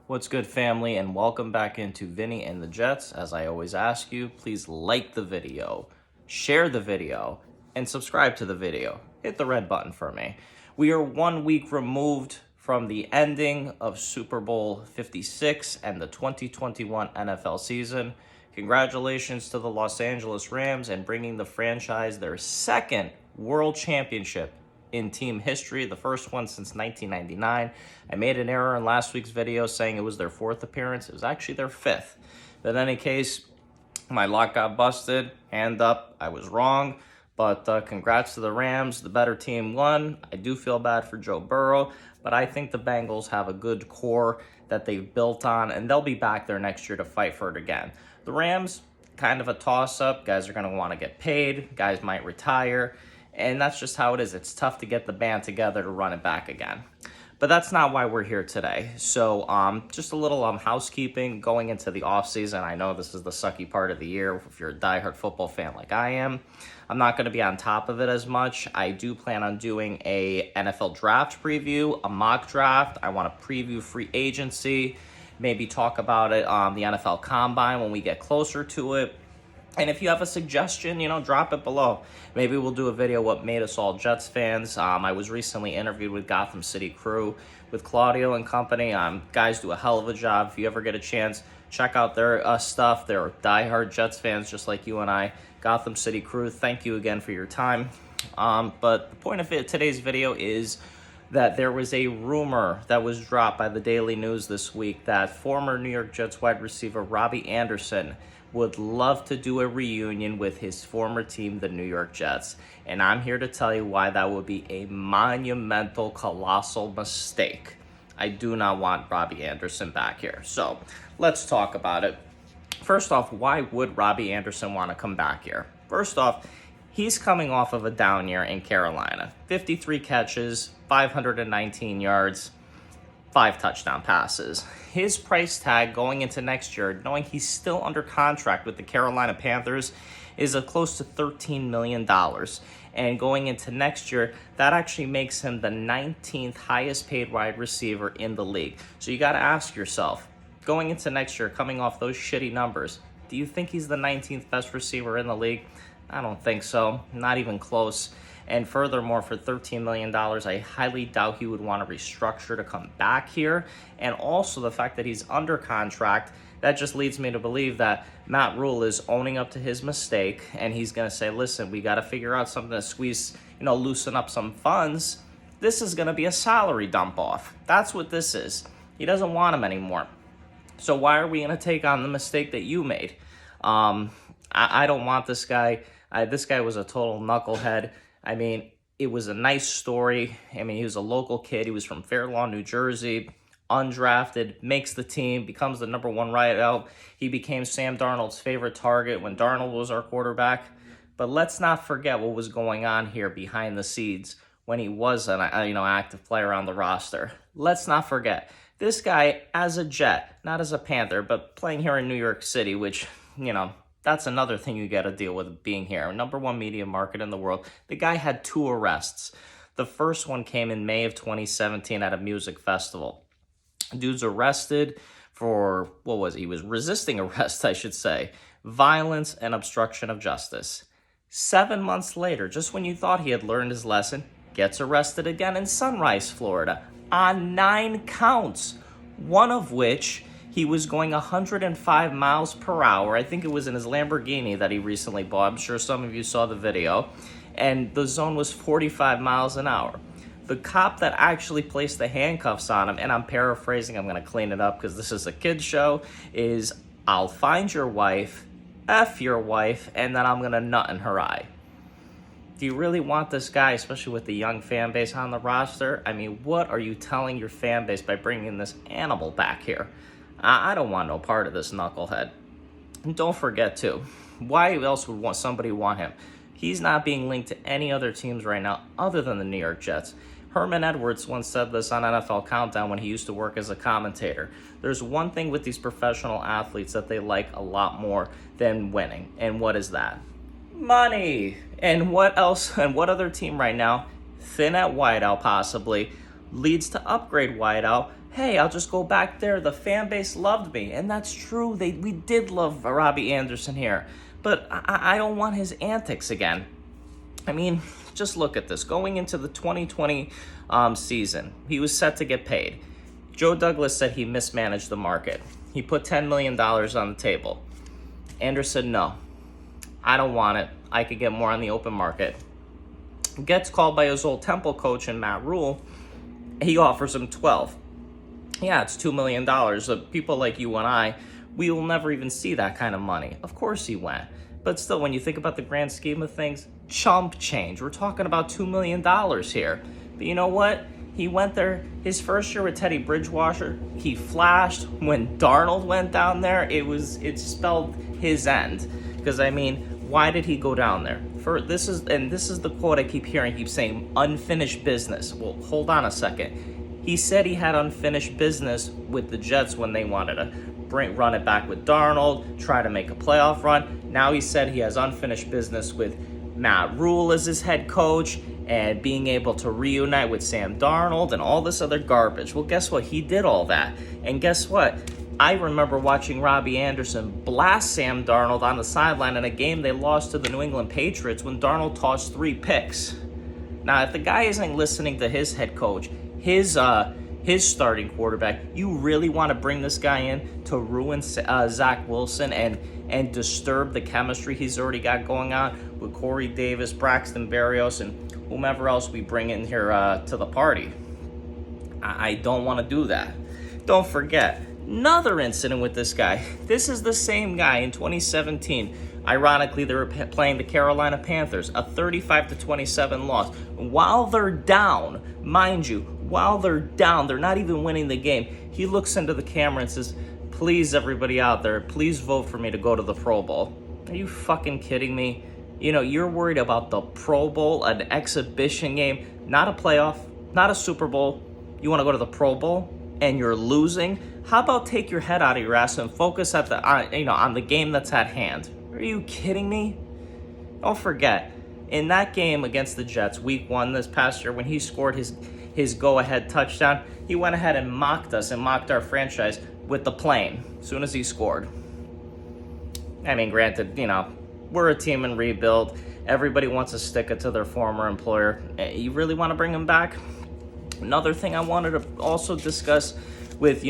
What's good, family, and welcome back into Vinny and the Jets. As I always ask you, please like the video, share the video, and subscribe to the video. Hit the red button for me. We are 1 week removed from the ending of Super Bowl 56 and the 2021 NFL season. Congratulations to the Los Angeles Rams and bringing the franchise their second world championship in team history, the first one since 1999. I made an error in last week's video saying it was their fourth appearance. It was actually their fifth. But in any case, my lock got busted. Hand up, I was wrong. But congrats to the Rams. The better team won. I do feel bad for Joe Burrow, but I think the Bengals have a good core that they've built on, and they'll be back there next year to fight for it again. The Rams, kind of a toss-up. Guys are going to want to get paid. Guys might retire. And that's just how it is. It's tough to get the band together to run it back again. But that's not why we're here today. So just a little housekeeping going into the offseason. I know this is the sucky part of the year if you're a diehard football fan like I am. I'm not going to be on top of it as much. I do plan on doing a NFL draft preview, a mock draft. I want to preview free agency, maybe talk about it on the NFL Combine when we get closer to it. And if you have a suggestion, drop it below. Maybe we'll do a video what made us all Jets fans. I was recently interviewed with Gotham City Crew with Claudio and company. Guys do a hell of a job. If you ever get a chance, check out their stuff. They're diehard Jets fans just like you and I. Gotham City Crew, thank you again for your time. But the point of today's video is that there was a rumor that was dropped by the Daily News this week that former New York Jets wide receiver Robby Anderson would love to do a reunion with his former team, the New York Jets. And I'm here to tell you why that would be a monumental, colossal mistake. I do not want Robby Anderson back here. So let's talk about it. First off, why would Robby Anderson want to come back here? First off, he's coming off of a down year in Carolina. 53 catches, 519 yards, 5 touchdown passes. His price tag going into next year, knowing he's still under contract with the Carolina Panthers, is close to $13 million. And going into next year, that actually makes him the 19th highest paid wide receiver in the league. So you got to ask yourself, going into next year, coming off those shitty numbers, do you think he's the 19th best receiver in the league? I don't think so. Not even close. And furthermore, for $13 million, I highly doubt he would want to restructure to come back here. And also the fact that he's under contract, that just leads me to believe that Matt Rule is owning up to his mistake. And he's going to say, listen, we got to figure out something to squeeze, loosen up some funds. This is going to be a salary dump off. That's what this is. He doesn't want him anymore. So why are we going to take on the mistake that you made? I don't want this guy. This guy was a total knucklehead. I mean, it was a nice story. I mean, he was a local kid. He was from Fair Lawn, New Jersey, undrafted, makes the team, becomes the number one wideout. He became Sam Darnold's favorite target when Darnold was our quarterback. But let's not forget what was going on here behind the scenes when he was an active player on the roster. Let's not forget, this guy as a Jet, not as a Panther, but playing here in New York City, which, that's another thing you got to deal with being here. Number one media market in the world. The guy had 2 arrests. The first one came in May of 2017 at a music festival. Dude's arrested for, he was resisting arrest, I should say. Violence and obstruction of justice. 7 months later, just when you thought he had learned his lesson, gets arrested again in Sunrise, Florida, on 9 counts. One of which he was going 105 miles per hour. I think it was in his Lamborghini that he recently bought. I'm sure some of you saw the video. And the zone was 45 miles an hour. The cop that actually placed the handcuffs on him, and I'm paraphrasing, I'm going to clean it up because this is a kid's show, is, I'll find your wife, F your wife, and then I'm going to nut in her eye. Do you really want this guy, especially with the young fan base on the roster? I mean, what are you telling your fan base by bringing this animal back here? I don't want no part of this knucklehead. And don't forget, too, why else would somebody want him? He's not being linked to any other teams right now other than the New York Jets. Herman Edwards once said this on NFL Countdown when he used to work as a commentator. There's one thing with these professional athletes that they like a lot more than winning. And what is that? Money. And what else? And what other team right now, thin at wideout possibly, leads to upgrade wideout hey, I'll just go back there. The fan base loved me. And that's true. We did love Robby Anderson here. But I don't want his antics again. I mean, just look at this. Going into the 2020 season, he was set to get paid. Joe Douglas said he mismanaged the market. He put $10 million on the table. Anderson said, no, I don't want it. I could get more on the open market. Gets called by his old Temple coach and Matt Rule. He offers him 12. Yeah, it's $2 million. People like you and I, we will never even see that kind of money. Of course he went. But still, when you think about the grand scheme of things, chump change. We're talking about $2 million here. But you know what? He went there his first year with Teddy Bridgewater. He flashed. When Darnold went down there, it spelled his end. Because, I mean, why did he go down there? This is the quote I keep hearing. He keeps saying, unfinished business. Well, hold on a second. He said he had unfinished business with the Jets when they wanted to run it back with Darnold, try to make a playoff run. Now he said he has unfinished business with Matt Rule as his head coach and being able to reunite with Sam Darnold and all this other garbage. Well, guess what? He did all that. And guess what? I remember watching Robby Anderson blast Sam Darnold on the sideline in a game they lost to the New England Patriots when Darnold tossed 3 picks. Now, if the guy isn't listening to his head coach, his starting quarterback, you really want to bring this guy in to ruin Zach Wilson and disturb the chemistry he's already got going on with Corey Davis, Braxton Berrios, and whomever else we bring in here to the party. I don't want to do that. Don't forget, another incident with this guy. This is the same guy in 2017. Ironically, they were playing the Carolina Panthers, a 35-27 loss. While they're down, mind you, they're not even winning the game. He looks into the camera and says, please, everybody out there, please vote for me to go to the Pro Bowl. Are you fucking kidding me? You know, you're worried about the Pro Bowl, an exhibition game, not a playoff, not a Super Bowl. You want to go to the Pro Bowl and you're losing? How about take your head out of your ass and focus on the game that's at hand? Are you kidding me? Don't forget, in that game against the Jets, week 1 this past year, when he scored his go-ahead touchdown, he went ahead and mocked us and mocked our franchise with the plane as soon as he scored. I mean, granted, we're a team in rebuild. Everybody wants to stick it to their former employer. You really want to bring him back? Another thing I wanted to also discuss with,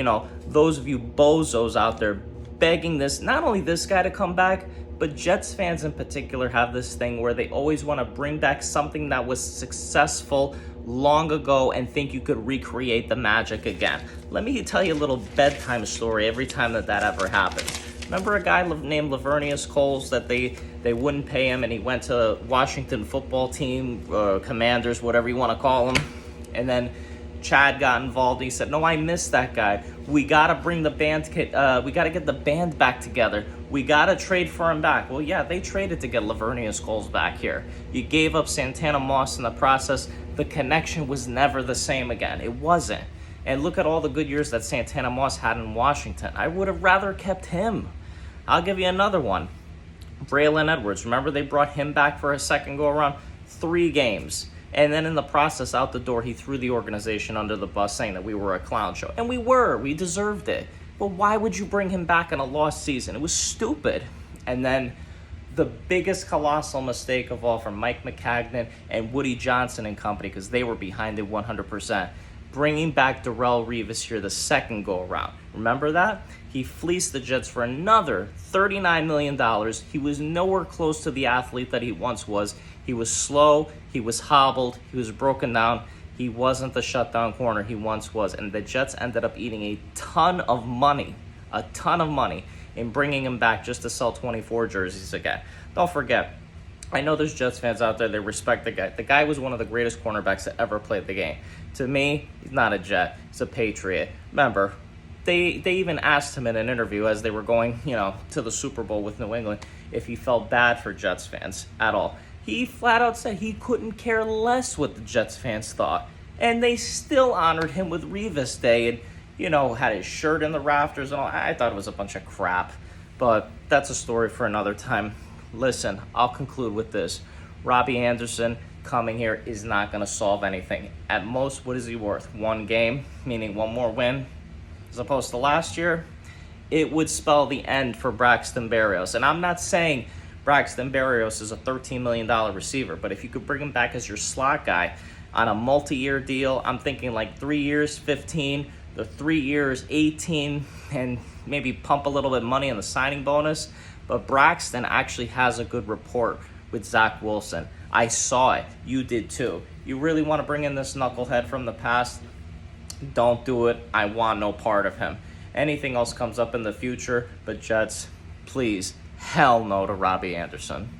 those of you bozos out there begging not only this guy to come back, but Jets fans in particular have this thing where they always want to bring back something that was successful long ago and think you could recreate the magic again. Let me tell you a little bedtime story every time that ever happens. Remember a guy named Lavernius Coles that they wouldn't pay him and he went to Washington football team, Commanders, whatever you want to call them, and then Chad got involved. He said, no, I missed that guy. We got to bring the band we got to get the band back together. We got to trade for him back. Well, yeah, they traded to get Lavernius Coles back here. You gave up Santana Moss in the process. The connection was never the same again. It wasn't. And look at all the good years that Santana Moss had in Washington. I would have rather kept him. I'll give you another one. Braylon Edwards. Remember they brought him back for a second go-around? 3 games. And then in the process, out the door, he threw the organization under the bus saying that we were a clown show. And we were. We deserved it. But why would you bring him back in a lost season? It was stupid. And then the biggest colossal mistake of all from Mike McCagnon and Woody Johnson and company, because they were behind it 100%, bringing back Darrelle Revis here the second go-around. Remember that? He fleeced the Jets for another $39 million. He was nowhere close to the athlete that he once was. He was slow, he was hobbled, he was broken down. He wasn't the shutdown corner he once was. And the Jets ended up eating a ton of money in bringing him back just to sell 24 jerseys again. Don't forget, I know there's Jets fans out there, they respect the guy. The guy was one of the greatest cornerbacks that ever played the game. To me, he's not a Jet, he's a Patriot. Remember, they even asked him in an interview as they were going, to the Super Bowl with New England, if he felt bad for Jets fans at all. He flat out said he couldn't care less what the Jets fans thought. And they still honored him with Revis Day and, had his shirt in the rafters and all. I thought it was a bunch of crap. But that's a story for another time. Listen, I'll conclude with this. Robby Anderson, coming here is not going to solve anything. At most, what is he worth? One game, meaning one more win, as opposed to last year. It would spell the end for Braxton Berrios. And I'm not saying Braxton Berrios is a $13 million receiver, but if you could bring him back as your slot guy on a multi-year deal, I'm thinking like 3 years, 15, the 3 years, 18, and maybe pump a little bit of money on the signing bonus. But Braxton actually has a good rapport with Zach Wilson. I saw it. You did too. You really want to bring in this knucklehead from the past? Don't do it. I want no part of him. Anything else comes up in the future, but Jets, please, hell no to Robby Anderson.